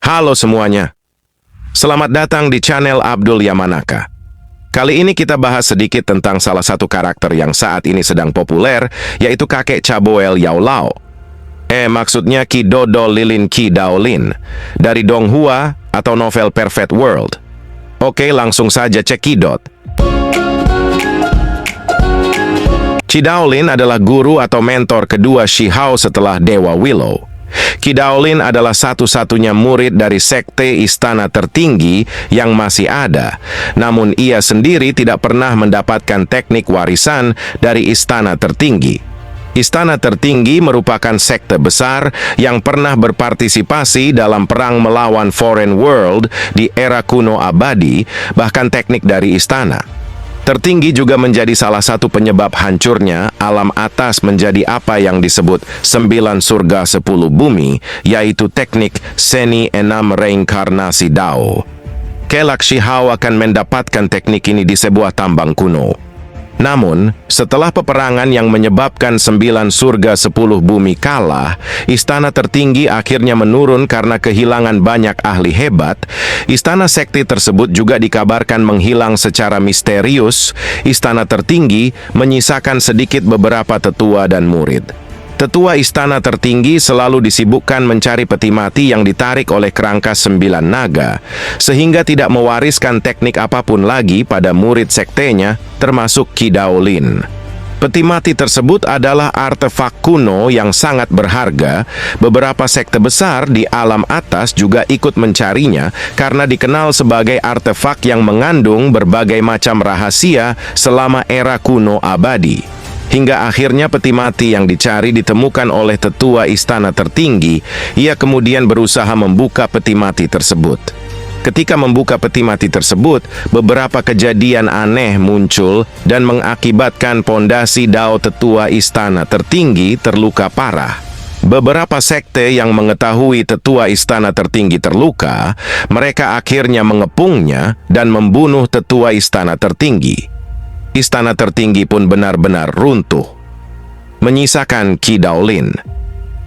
Halo semuanya, selamat datang di channel Abdul Yamanaka. Kali ini kita bahas sedikit tentang salah satu karakter yang saat ini sedang populer, yaitu kakek Chaboel Yao Lao. Maksudnya Ki Dodo Lilin Ki Daolin, dari Donghua atau novel Perfect World. Oke, langsung saja cekidot. Ki Daolin adalah guru atau mentor kedua Shi Hao setelah Dewa Willow. Ki Daolin adalah satu-satunya murid dari sekte istana tertinggi yang masih ada. Namun ia sendiri tidak pernah mendapatkan teknik warisan dari istana tertinggi. Istana tertinggi merupakan sekte besar yang pernah berpartisipasi dalam perang melawan Foreign World di era kuno abadi, bahkan teknik dari istana tertinggi juga menjadi salah satu penyebab hancurnya alam atas menjadi apa yang disebut 9 surga 10 bumi, yaitu teknik seni 6 reinkarnasi Dao. Kelak Shi Hao akan mendapatkan teknik ini di sebuah tambang kuno. Namun, setelah peperangan yang menyebabkan 9 surga 10 bumi kalah, istana tertinggi akhirnya menurun karena kehilangan banyak ahli hebat. Istana sekte tersebut juga dikabarkan menghilang secara misterius. Istana tertinggi menyisakan sedikit beberapa tetua dan murid. Tetua istana tertinggi selalu disibukkan mencari peti mati yang ditarik oleh kerangka 9 naga, sehingga tidak mewariskan teknik apapun lagi pada murid sektenya, termasuk Ki Daolin. Peti mati tersebut adalah artefak kuno yang sangat berharga. Beberapa sekte besar di alam atas juga ikut mencarinya karena dikenal sebagai artefak yang mengandung berbagai macam rahasia selama era kuno abadi. Hingga akhirnya peti mati yang dicari ditemukan oleh tetua istana tertinggi. Ia kemudian berusaha membuka peti mati tersebut. Ketika membuka peti mati tersebut, beberapa kejadian aneh muncul dan mengakibatkan pondasi Dao tetua istana tertinggi terluka parah. Beberapa sekte yang mengetahui tetua istana tertinggi terluka, mereka akhirnya mengepungnya dan membunuh tetua istana tertinggi. Istana tertinggi pun benar-benar runtuh, menyisakan Ki Daolin.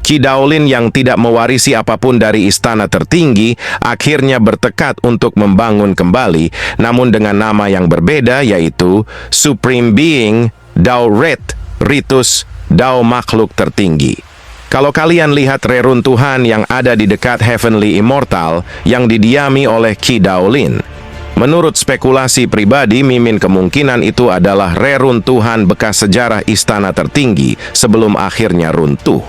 Ki Daolin yang tidak mewarisi apapun dari istana tertinggi akhirnya bertekad untuk membangun kembali, namun dengan nama yang berbeda, yaitu Supreme Being Dao Red, Ritus Dao makhluk tertinggi. Kalau kalian lihat reruntuhan yang ada di dekat Heavenly Immortal yang didiami oleh Ki Daolin, menurut spekulasi pribadi, mimin kemungkinan itu adalah reruntuhan bekas sejarah istana tertinggi sebelum akhirnya runtuh.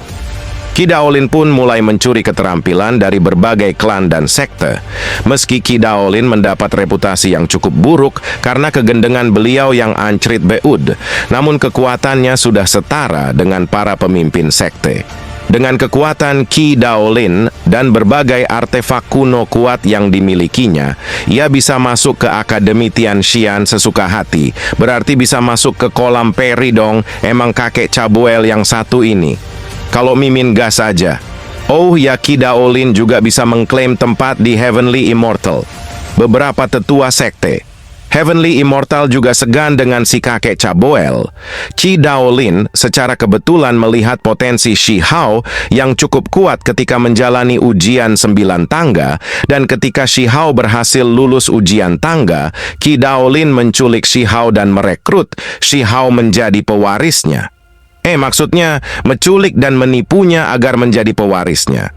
Ki Daolin pun mulai mencuri keterampilan dari berbagai klan dan sekte. Meski Ki Daolin mendapat reputasi yang cukup buruk karena kegendengan beliau yang ancrit beud, namun kekuatannya sudah setara dengan para pemimpin sekte. Dengan kekuatan Ki Daolin dan berbagai artefak kuno kuat yang dimilikinya, ia bisa masuk ke Akademi Tianxian sesuka hati. Berarti bisa masuk ke kolam peri dong, emang kakek Chaboel yang satu ini. Kalau mimin gas aja. Oh ya, Ki Daolin juga bisa mengklaim tempat di Heavenly Immortal. Beberapa tetua sekte Heavenly Immortal juga segan dengan si kakek Chaboel. Ki Daolin secara kebetulan melihat potensi Shi Hao yang cukup kuat ketika menjalani ujian 9 tangga, dan ketika Shi Hao berhasil lulus ujian tangga, Ki Daolin menculik Shi Hao dan merekrut Shi Hao menjadi pewarisnya. Maksudnya menculik dan menipunya agar menjadi pewarisnya.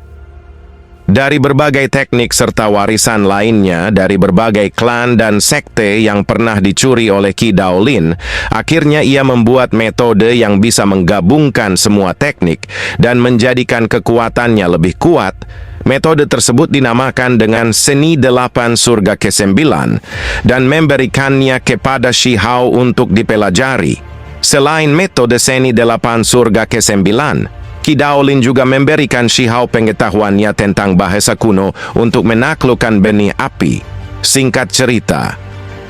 Dari berbagai teknik serta warisan lainnya dari berbagai klan dan sekte yang pernah dicuri oleh Ki Daolin, akhirnya ia membuat metode yang bisa menggabungkan semua teknik dan menjadikan kekuatannya lebih kuat. Metode tersebut dinamakan dengan Seni 8 Surga ke-9 dan memberikannya kepada Shi Hao untuk dipelajari. Selain metode Seni 8 Surga ke-9, Ki Daolin juga memberikan Shi Hao pengetahuannya tentang bahasa kuno untuk menaklukkan benih api. Singkat cerita,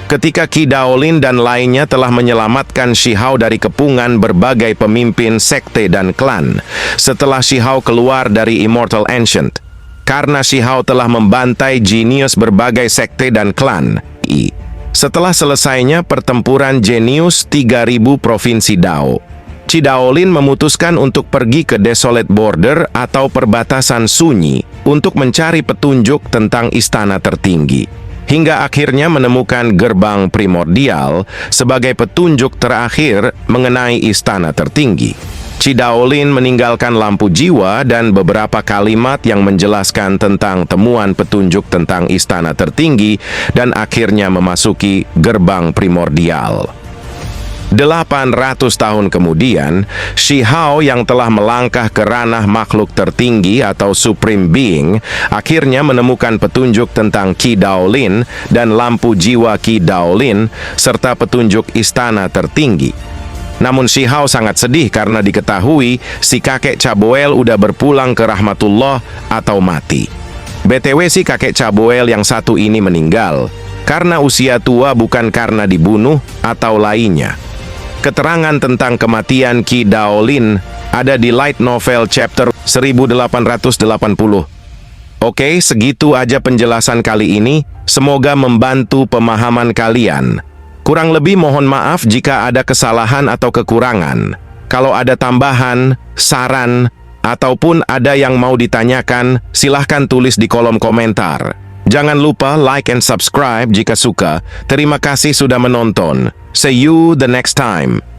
ketika Ki Daolin dan lainnya telah menyelamatkan Shi Hao dari kepungan berbagai pemimpin sekte dan klan, setelah Shi Hao keluar dari Immortal Ancient, karena Shi Hao telah membantai jenius berbagai sekte dan klan. Setelah selesainya pertempuran jenius 3000 provinsi Dao, Chi Daolin memutuskan untuk pergi ke Desolate Border atau perbatasan sunyi untuk mencari petunjuk tentang istana tertinggi. Hingga akhirnya menemukan gerbang primordial sebagai petunjuk terakhir mengenai istana tertinggi. Chi Daolin meninggalkan lampu jiwa dan beberapa kalimat yang menjelaskan tentang temuan petunjuk tentang istana tertinggi dan akhirnya memasuki gerbang primordial. 800 tahun kemudian, Shi Hao yang telah melangkah ke ranah makhluk tertinggi atau Supreme Being akhirnya menemukan petunjuk tentang Qi Daolin dan lampu jiwa Qi Daolin serta petunjuk istana tertinggi. Namun Shi Hao sangat sedih karena diketahui si kakek Chaboel udah berpulang ke rahmatullah atau mati. BTW si kakek Chaboel yang satu ini meninggal karena usia tua, bukan karena dibunuh atau lainnya. Keterangan tentang kematian Qi Daolin ada di Light Novel Chapter 1880. Oke, segitu aja penjelasan kali ini. Semoga membantu pemahaman kalian. Kurang lebih mohon maaf jika ada kesalahan atau kekurangan. Kalau ada tambahan, saran, ataupun ada yang mau ditanyakan, silahkan tulis di kolom komentar. Jangan lupa like and subscribe jika suka. Terima kasih sudah menonton. See you the next time.